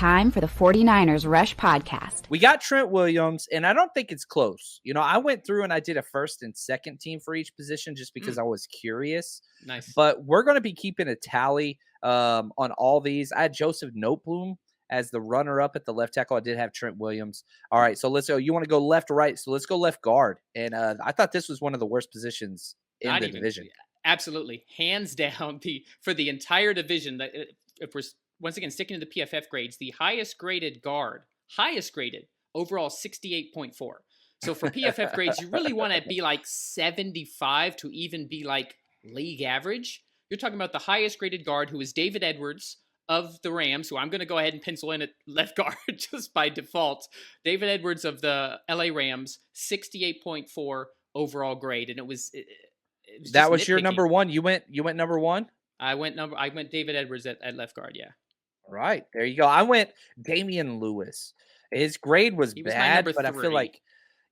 time for the 49ers Rush Podcast. We got Trent Williams, and I don't think it's close. I went through and I did a first and second team for each position just because I was curious. Nice. But we're going to be keeping a tally on all these. I had Joseph Noteboom as the runner-up at the left tackle. I did have Trent Williams. All right, so let's go. You want to go left or right? So let's go left guard. And I thought this was one of the worst positions in the division. Absolutely. Hands down, for the entire division, if we're once again sticking to the PFF grades, the highest graded guard, overall 68.4. So for PFF grades, you really want to be like 75 to even be like league average. You're talking about the highest graded guard, who is David Edwards of the Rams, who I'm going to go ahead and pencil in at left guard just by default. David Edwards of the LA Rams, 68.4 overall grade. And it was that was your number one. You went number one? I went David Edwards at left guard, yeah. Right. There you go. I went Damian Lewis. His grade was bad, but 3. I feel like,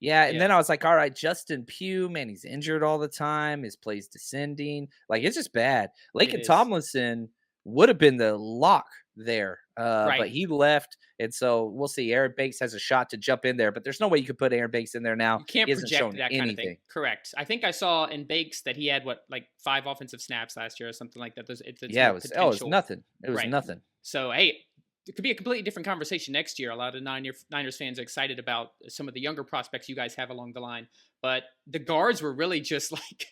and then I was like, all right, Justin Pugh, man, he's injured all the time. His play's descending. Like, it's just bad. Laken Tomlinson would have been the lock there, but he left. And so we'll see. Aaron Banks has a shot to jump in there, but there's no way you could put Aaron Banks in there now. You can't project that kind of thing. Correct. I think I saw in Banks that he had 5 offensive snaps last year or something like that. It was nothing. It was nothing. So, hey, it could be a completely different conversation next year. A lot of Niners fans are excited about some of the younger prospects you guys have along the line. But the guards were really just like,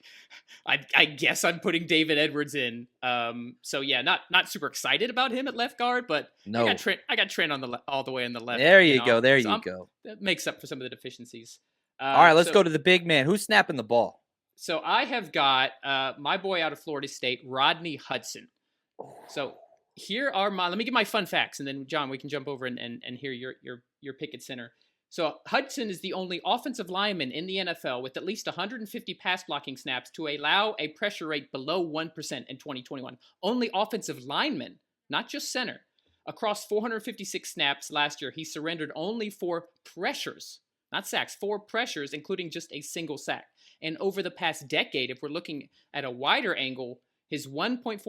I guess I'm putting David Edwards in. So, yeah, not super excited about him at left guard, but no. I got Trent on all the way on the left. There you go. There you go. That makes up for some of the deficiencies. All right, let's go to the big man. Who's snapping the ball? So I have got my boy out of Florida State, Rodney Hudson. So here are let me give my fun facts, and then John, we can jump over and hear your pick at center. So Hudson is the only offensive lineman in the NFL with at least 150 pass blocking snaps to allow a pressure rate below 1% in 2021. Only offensive lineman, not just center. Across 456 snaps last year, he surrendered only 4 pressures, not sacks, 4 pressures, including just a single sack. And over the past decade, if we're looking at a wider angle, his 1.4%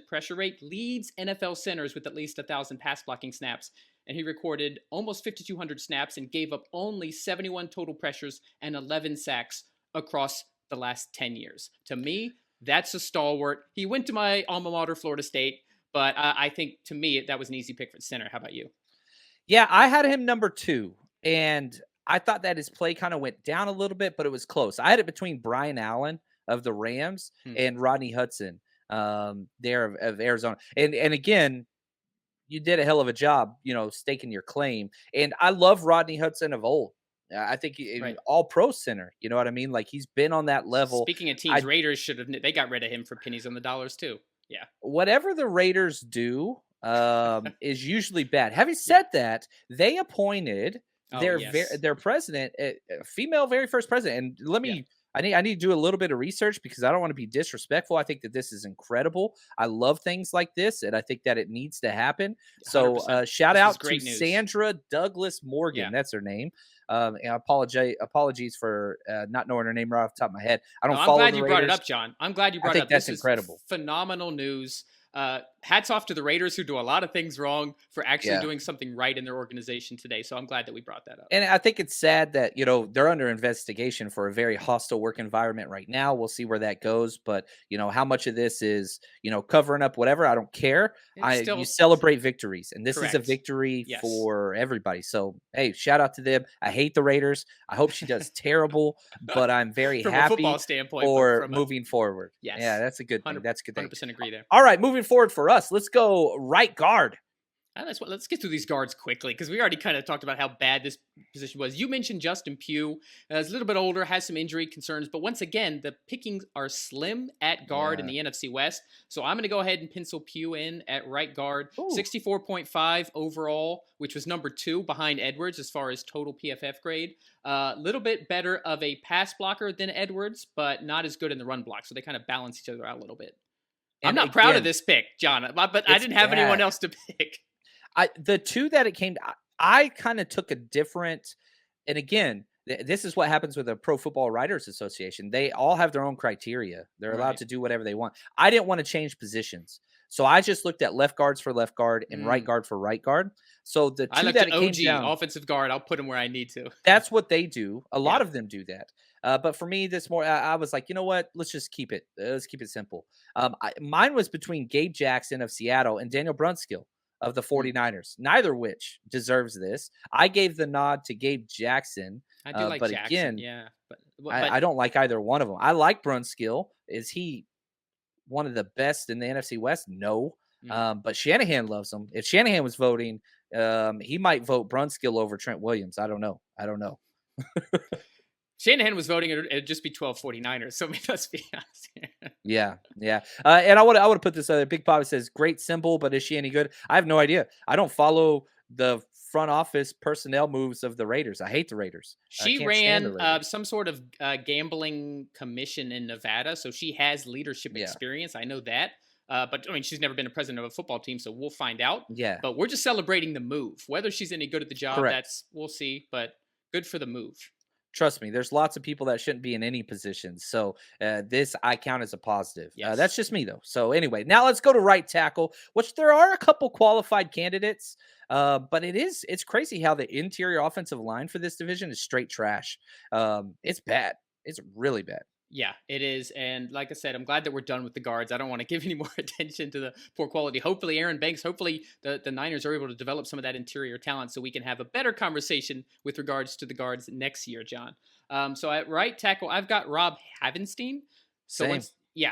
pressure rate leads NFL centers with at least 1,000 pass blocking snaps. And he recorded almost 5,200 snaps and gave up only 71 total pressures and 11 sacks across the last 10 years. To me, that's a stalwart. He went to my alma mater, Florida State, but I think, to me, that was an easy pick for center. How about you? Yeah, I had him number 2, and I thought that his play kind of went down a little bit, but it was close. I had it between Brian Allen of the Rams and Rodney Hudson there of Arizona. And again, you did a hell of a job, staking your claim. And I love Rodney Hudson of old. I think all pro center, you know what I mean? Like, he's been on that level. Speaking of teams, Raiders they got rid of him for pennies on the dollars too. Yeah. Whatever the Raiders do is usually bad. Having said that, they appointed their president, a female very first president. And let me I need to do a little bit of research because I don't want to be disrespectful. I think that this is incredible. I love things like this, and I think that it needs to happen. So shout out to Sandra Douglas Morgan. Yeah. That's her name. And apologies for not knowing her name right off the top of my head. I don't follow the Raiders. I'm glad you brought it up, John. I'm glad you brought it up. That's incredible. Phenomenal news. Hats off to the Raiders, who do a lot of things wrong, for actually doing something right in their organization today. So I'm glad that we brought that up. And I think it's sad that, they're under investigation for a very hostile work environment right now. We'll see where that goes. But, how much of this is, covering up whatever, I don't care. You celebrate victories, and this is a victory for everybody. So, hey, shout out to them. I hate the Raiders. I hope she does terrible, but I'm very happy from a football standpoint for moving forward. Yes. Yeah, that's a good thing. That's a good thing. 100% agree there. All right, moving forward for us, let's go right guard. Let's get through these guards quickly, because we already kind of talked about how bad this position was. You mentioned Justin Pugh. He's a little bit older, has some injury concerns, but once again, the pickings are slim at guard in the NFC West. So I'm going to go ahead and pencil Pugh in at right guard. 64.5 overall, which was number 2 behind Edwards as far as total PFF grade. A little bit better of a pass blocker than Edwards, but not as good in the run block. So they kind of balance each other out a little bit. I'm not proud of this pick, John, but I didn't have anyone else to pick. The 2 that it came to, I kind of took a different, and again, This is what happens with the Pro Football Writers Association. They all have their own criteria. They're allowed to do whatever they want. I didn't want to change positions. So I just looked at left guards for left guard and right guard for right guard. So the two that it came down, offensive guard, I'll put him where I need to. That's what they do. A lot of them do that. But for me, this more, I was like, you know what? Let's just keep it. Let's keep it simple. Mine was between Gabe Jackson of Seattle and Daniel Brunskill of the 49ers, neither which deserves this. I gave the nod to Gabe Jackson. I do like but Jackson, again, I don't like either one of them. I like Brunskill. Is he one of the best in the NFC West? No. But Shanahan loves him. If Shanahan was voting, he might vote Brunskill over Trent Williams. I don't know. Shanahan was voting, it'd just be 12 49ers. So let's be honest here. Yeah. And I would put this other Big Papa says, great symbol, but is she any good? I have no idea. I don't follow the front office personnel moves of the Raiders. I hate the Raiders. She ran some sort of gambling commission in Nevada, so she has leadership experience. I know that. But I mean, she's never been a president of a football team, so we'll find out. Yeah. But we're just celebrating the move. Whether she's any good at the job, we'll see. But good for the move. Trust me, there's lots of people that shouldn't be in any positions. So this I count as a positive. Yes. That's just me, though. So anyway, now let's go to right tackle, which there are a couple qualified candidates. But it's crazy how the interior offensive line for this division is straight trash. It's bad. It's really bad. Yeah, it is. And like I said, I'm glad that we're done with the guards. I don't want to give any more attention to the poor quality. Hopefully, Aaron Banks, hopefully the Niners are able to develop some of that interior talent so we can have a better conversation with regards to the guards next year, John. So at right tackle, I've got Rob Havenstein. So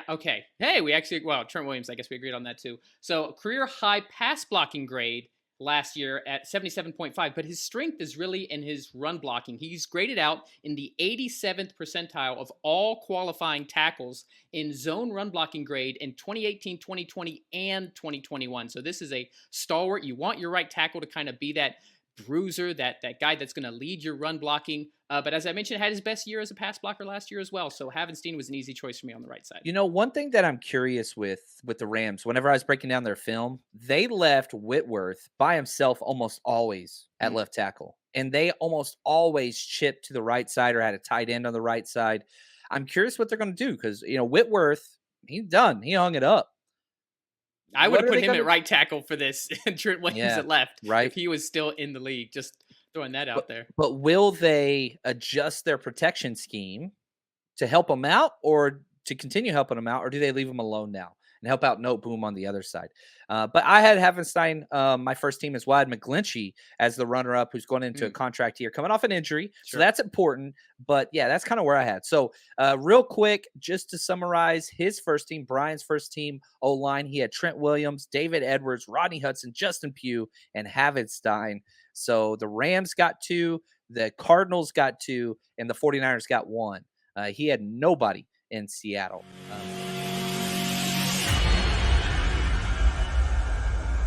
okay. Hey, Trent Williams, I guess we agreed on that too. So career high pass blocking grade last year at 77.5, but his strength is really in his run blocking. He's graded out in the 87th percentile of all qualifying tackles in zone run blocking grade in 2018, 2020, and 2021. So this is a stalwart. You want your right tackle to kind of be that bruiser, that guy that's going to lead your run blocking. But as I mentioned, had his best year as a pass blocker last year as well. So Havenstein was an easy choice for me on the right side. You know, one thing that I'm curious with the Rams, whenever I was breaking down their film, they left Whitworth by himself almost always at left tackle. And they almost always chipped to the right side or had a tight end on the right side. I'm curious what they're going to do because, Whitworth, he's done. He hung it up. I would have put him at right tackle for this and Trent Williams at left. Right. If he was still in the league, just throwing that out there. But will they adjust their protection scheme to help him out or to continue helping him out? Or do they leave him alone now and help out Note Boom on the other side? But I had Havenstein, my first team as well. I had McGlinchey as the runner-up who's going into a contract here, coming off an injury. Sure. So that's important. But, yeah, that's kind of where I had. So, real quick, just to summarize his first team, Brian's first team O-line, he had Trent Williams, David Edwards, Rodney Hudson, Justin Pugh, and Havenstein. So the Rams got 2, the Cardinals got 2, and the 49ers got 1. He had nobody in Seattle.